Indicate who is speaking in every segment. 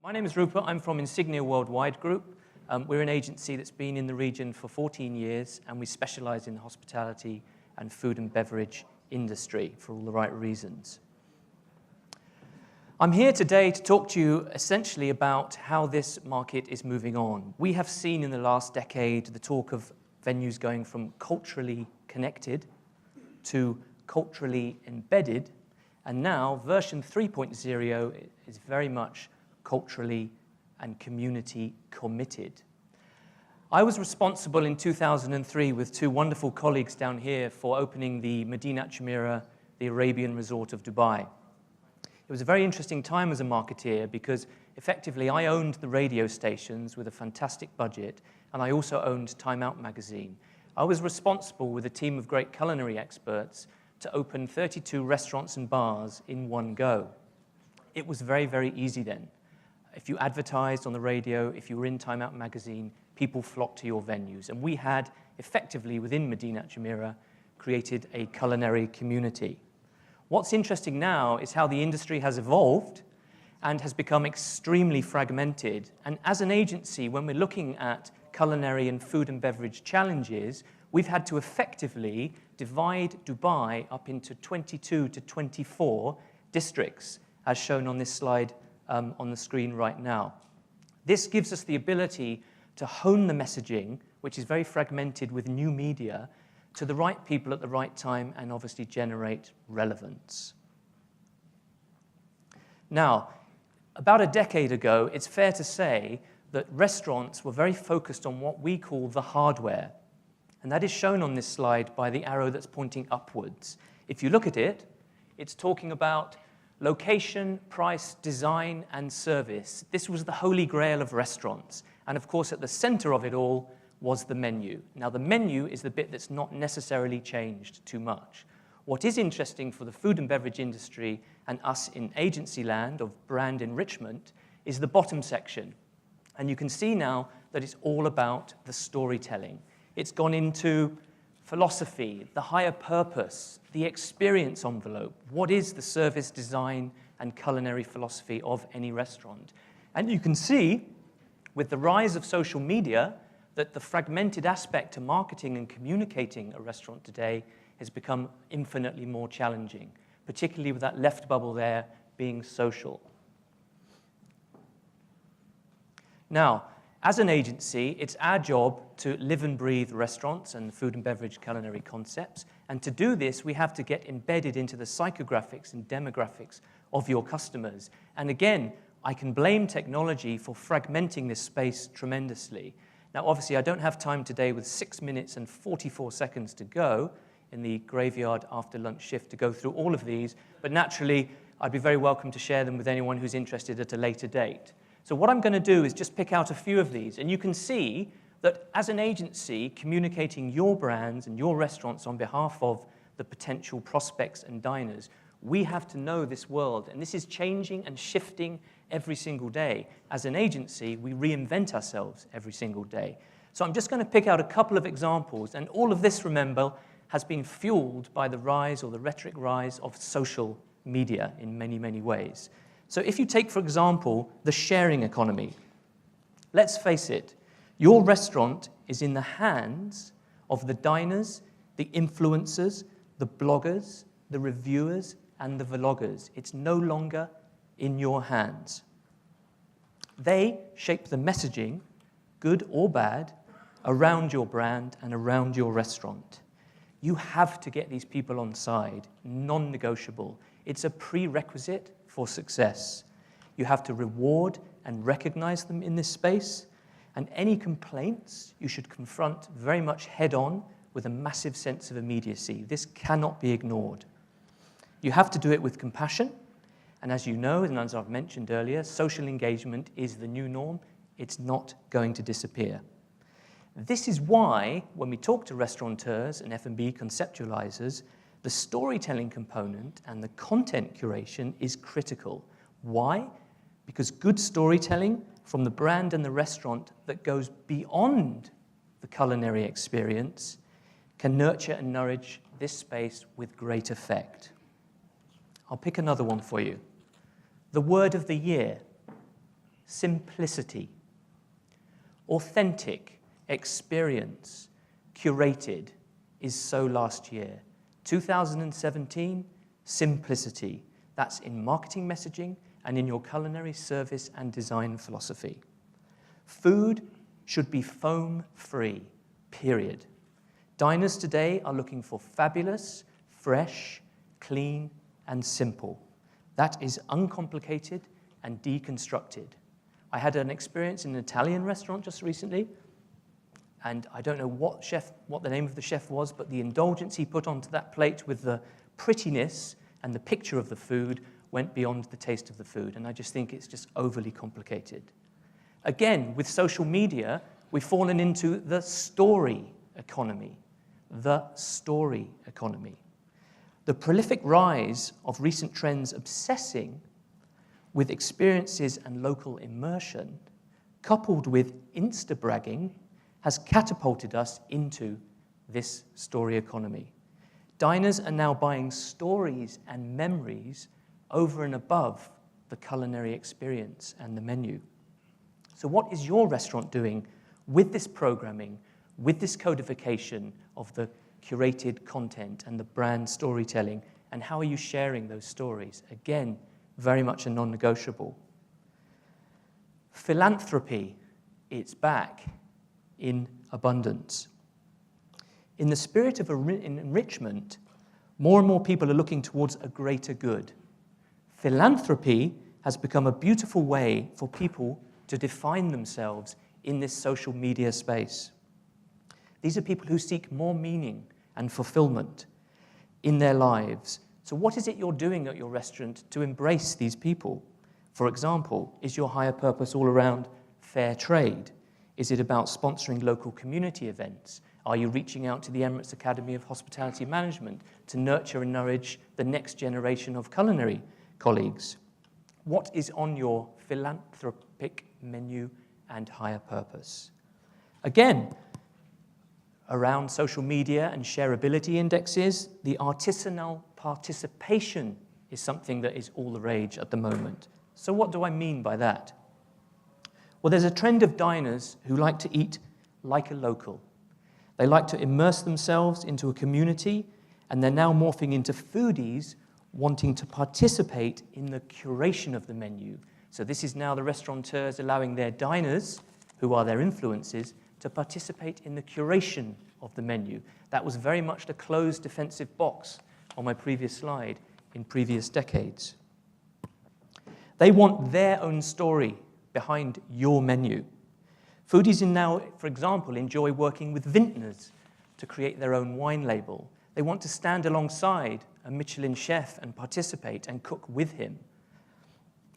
Speaker 1: My name is Rupert. I'm from Insignia Worldwide Group. We're an agency that's been in the region for 14 years, and we specialize in the hospitality and food and beverage industry for all the right reasons. I'm here today to talk to you essentially about how this market is moving on. We have seen in the last decade the talk of venues going from culturally connected to culturally embedded, and now version 3.0 is very much culturally and community committed. I was responsible in 2003 with two wonderful colleagues down here for opening the Medinat Jumeirah, the Arabian resort of Dubai. It was a very interesting time as a marketeer because effectively I owned the radio stations with a fantastic budget, and I also owned Time Out magazine. I was responsible with a team of great culinary experts to open 32 restaurants and bars in one go. It was very, very easy then. If you advertised on the radio, if you were in Time Out magazine, people flocked to your venues. And we had, effectively, within Medinat Jumeirah, created a culinary community. What's interesting now is how the industry has evolved and has become extremely fragmented. And as an agency, when we're looking at culinary and food and beverage challenges, we've had to effectively divide Dubai up into 22 to 24 districts, as shown on this slide on the screen right now. This gives us the ability to hone the messaging, which is very fragmented with new media, to the right people at the right time and obviously generate relevance. Now, about a decade ago, it's fair to say that restaurants were very focused on what we call the hardware. And that is shown on this slide by the arrow that's pointing upwards. If you look at it, it's talking about location, price, design, and service. This was the holy grail of restaurants. And of course, at the center of it all was the menu. Now, the menu is the bit that's not necessarily changed too much. What is interesting for the food and beverage industry and us in agency land of brand enrichment is the bottom section. And you can see now that it's all about the storytelling. It's gone into philosophy, the higher purpose, the experience envelope. What is the service design and culinary philosophy of any restaurant? And you can see, with the rise of social media, that the fragmented aspect to marketing and communicating a restaurant today has become infinitely more challenging, particularly with that left bubble there being social. Now, as an agency, it's our job to live and breathe restaurants and food and beverage culinary concepts. And to do this, we have to get embedded into the psychographics and demographics of your customers. And again, I can blame technology for fragmenting this space tremendously. Now, obviously, I don't have time today with 6 minutes and 44 seconds to go in the graveyard after lunch shift to go through all of these. But naturally, I'd be very welcome to share them with anyone who's interested at a later date. So what I'm going to do is just pick out a few of these. And you can see that as an agency, communicating your brands and your restaurants on behalf of the potential prospects and diners, we have to know this world. And this is changing and shifting every single day. As an agency, we reinvent ourselves every single day. So I'm just going to pick out a couple of examples. And all of this, remember, has been fueled by the rise or the rhetoric rise of social media in many, many ways. So if you take, for example, the sharing economy, let's face it, your restaurant is in the hands of the diners, the influencers, the bloggers, the reviewers, and the vloggers. It's no longer in your hands. They shape the messaging, good or bad, around your brand and around your restaurant. You have to get these people on side, non-negotiable. It's a prerequisite for success. You have to reward and recognize them in this space, and any complaints you should confront very much head-on with a massive sense of immediacy. This cannot be ignored. You have to do it with compassion, and as you know, and as I've mentioned earlier, social engagement is the new norm. It's not going to disappear. This is why, when we talk to restaurateurs and F&B conceptualizers, the storytelling component and the content curation is critical. Why? Because good storytelling from the brand and the restaurant that goes beyond the culinary experience can nurture and nourish this space with great effect. I'll pick another one for you. The word of the year, simplicity. Authentic, experience, curated is so last year. 2017, simplicity. That's in marketing messaging and in your culinary service and design philosophy. Food should be foam-free, period. Diners today are looking for fabulous, fresh, clean, and simple. That is uncomplicated and deconstructed. I had an experience in an Italian restaurant just recently, and I don't know what the name of the chef was, but the indulgence he put onto that plate with the prettiness and the picture of the food went beyond the taste of the food, and I just think it's just overly complicated. Again, with social media, we've fallen into the story economy. The story economy. The prolific rise of recent trends obsessing with experiences and local immersion, coupled with Insta-bragging, has catapulted us into this story economy. Diners are now buying stories and memories over and above the culinary experience and the menu. So what is your restaurant doing with this programming, with this codification of the curated content and the brand storytelling, and how are you sharing those stories? Again, very much a non-negotiable. Philanthropy, it's back in abundance. In the spirit of enrichment, more and more people are looking towards a greater good. Philanthropy has become a beautiful way for people to define themselves in this social media space. These are people who seek more meaning and fulfillment in their lives. So what is it you're doing at your restaurant to embrace these people? For example, is your higher purpose all around fair trade? Is it about sponsoring local community events? Are you reaching out to the Emirates Academy of Hospitality Management to nurture and nourish the next generation of culinary colleagues? What is on your philanthropic menu and higher purpose? Again, around social media and shareability indexes, the artisanal participation is something that is all the rage at the moment. So what do I mean by that? Well, there's a trend of diners who like to eat like a local. They like to immerse themselves into a community, and they're now morphing into foodies wanting to participate in the curation of the menu. So this is now the restaurateurs allowing their diners, who are their influencers, to participate in the curation of the menu. That was very much the closed defensive box on my previous slide in previous decades. They want their own story behind your menu. Foodies now, for example, enjoy working with vintners to create their own wine label. They want to stand alongside a Michelin chef and participate and cook with him.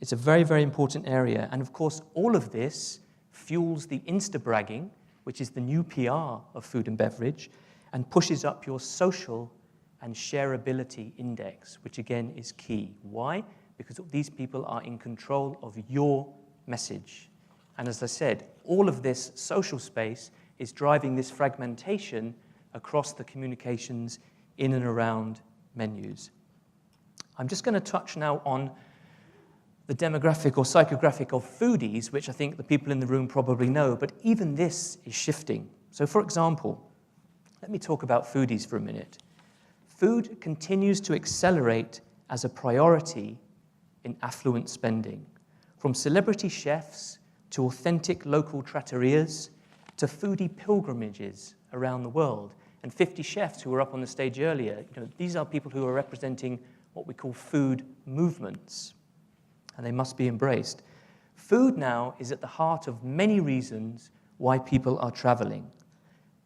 Speaker 1: It's a very, very important area. And of course, all of this fuels the Insta-bragging, which is the new PR of food and beverage, and pushes up your social and shareability index, which again is key. Why? Because these people are in control of your message. And as I said, all of this social space is driving this fragmentation across the communications in and around menus. I'm just going to touch now on the demographic or psychographic of foodies, which I think the people in the room probably know, but even this is shifting. So for example, let me talk about foodies for a minute. Food continues to accelerate as a priority in affluent spending, from celebrity chefs to authentic local trattorias to foodie pilgrimages around the world. And 50 chefs who were up on the stage earlier, these are people who are representing what we call food movements, and they must be embraced. Food now is at the heart of many reasons why people are traveling.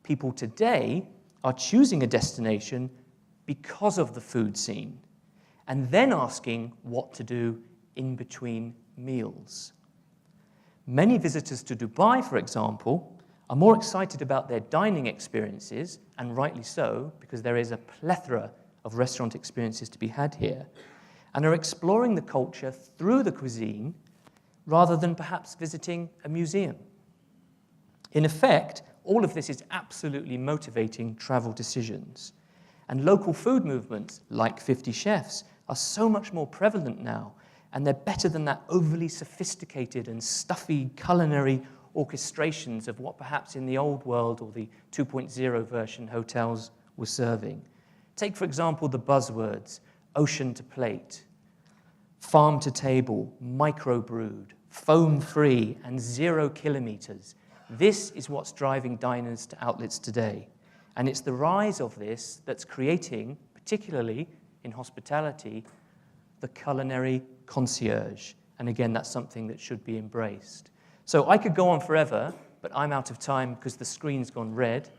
Speaker 1: People today are choosing a destination because of the food scene, and then asking what to do in between meals. Many visitors to Dubai, for example, are more excited about their dining experiences, and rightly so, because there is a plethora of restaurant experiences to be had here, and are exploring the culture through the cuisine rather than perhaps visiting a museum. In effect, all of this is absolutely motivating travel decisions. And local food movements, like 50 Chefs, are so much more prevalent now, And they're better than that overly sophisticated and stuffy culinary orchestrations of what perhaps in the old world or the 2.0 version hotels were serving. Take, for example, the buzzwords, ocean to plate, farm to table, microbrewed, foam-free, and 0 kilometers. This is what's driving diners to outlets today. And it's the rise of this that's creating, particularly in hospitality, the culinary concierge. And again, that's something that should be embraced. So I could go on forever, but I'm out of time because the screen's gone red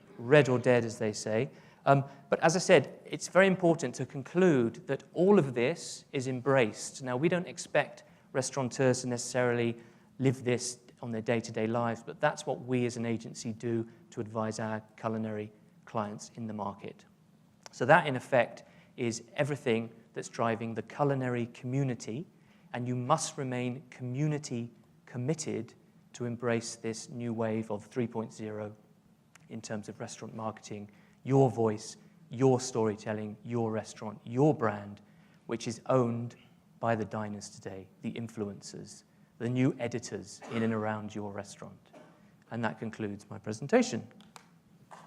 Speaker 1: or dead, as they say. But as I said, it's very important to conclude that all of this is embraced. Now, we don't expect restaurateurs to necessarily live this on their day-to-day lives, but that's what we as an agency do to advise our culinary clients in the market. So that, in effect, is everything that's driving the culinary community, and you must remain community committed to embrace this new wave of 3.0 in terms of restaurant marketing, your voice, your storytelling, your restaurant, your brand, which is owned by the diners today, the influencers, the new editors in and around your restaurant. And that concludes my presentation.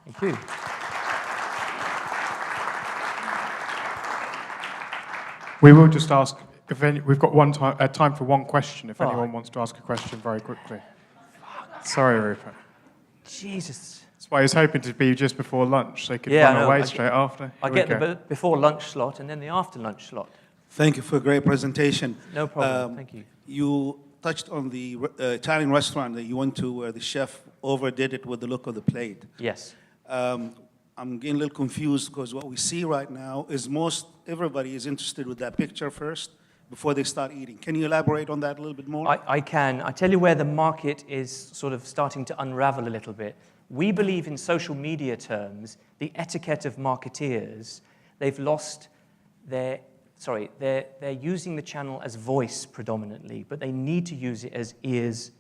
Speaker 1: Thank you.
Speaker 2: We will just ask, if any, we've got time for one question, if anyone wants to ask a question very quickly. Sorry, Rupert.
Speaker 1: Jesus.
Speaker 2: That's why I was hoping to be just before lunch, so they could run away straight after.
Speaker 1: I get the before lunch slot and then the after lunch slot.
Speaker 3: Thank you for a great presentation.
Speaker 1: No problem, thank you.
Speaker 3: You touched on the Italian restaurant that you went to where the chef overdid it with the look of the plate.
Speaker 1: Yes.
Speaker 3: I'm getting a little confused because what we see right now is everybody is interested with that picture first before they start eating. Can you elaborate on that a little bit more?
Speaker 1: I can. I tell you where the market is sort of starting to unravel a little bit. We believe in social media terms, the etiquette of marketeers, they've lost they're using the channel as voice predominantly, but they need to use it as ears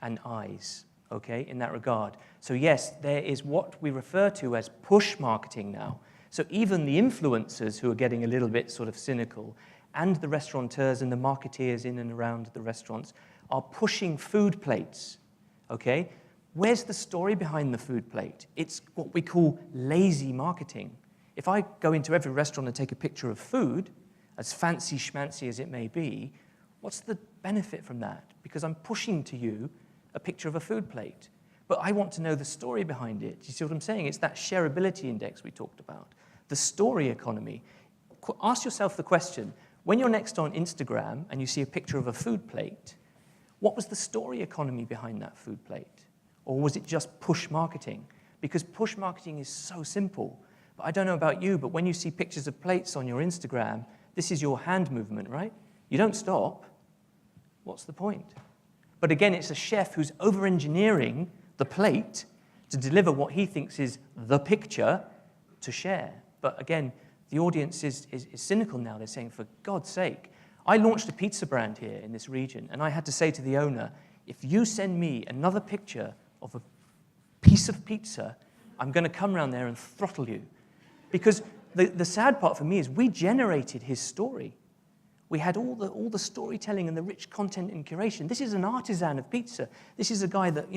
Speaker 1: and eyes, okay, in that regard. So yes, there is what we refer to as push marketing now. So even the influencers who are getting a little bit sort of cynical, and the restaurateurs and the marketeers in and around the restaurants are pushing food plates, okay? Where's the story behind the food plate? It's what we call lazy marketing. If I go into every restaurant and take a picture of food, as fancy schmancy as it may be, what's the benefit from that? Because I'm pushing to you a picture of a food plate. But I want to know the story behind it. You see what I'm saying? It's that shareability index we talked about, the story economy. Ask yourself the question, when you're next on Instagram and you see a picture of a food plate, what was the story economy behind that food plate? Or was it just push marketing? Because push marketing is so simple. But I don't know about you, but when you see pictures of plates on your Instagram, this is your hand movement, right? You don't stop. What's the point? But again, it's a chef who's over-engineering the plate to deliver what he thinks is the picture to share. But again, the audience is cynical now. They're saying, for God's sake. I launched a pizza brand here in this region, and I had to say to the owner, if you send me another picture of a piece of pizza, I'm going to come around there and throttle you. Because the sad part for me is we generated his story. We had all the storytelling and the rich content and curation. This is an artisan of pizza. This is a guy that,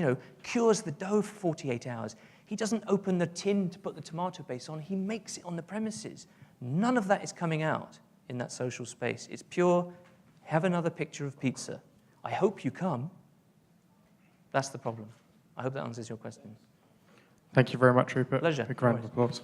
Speaker 1: cures the dough for 48 hours. He doesn't open the tin to put the tomato base on. He makes it on the premises. None of that is coming out in that social space. It's pure, have another picture of pizza. I hope you come. That's the problem. I hope that answers your question.
Speaker 2: Thank you very much, Rupert.
Speaker 1: Pleasure.
Speaker 2: Big round of applause.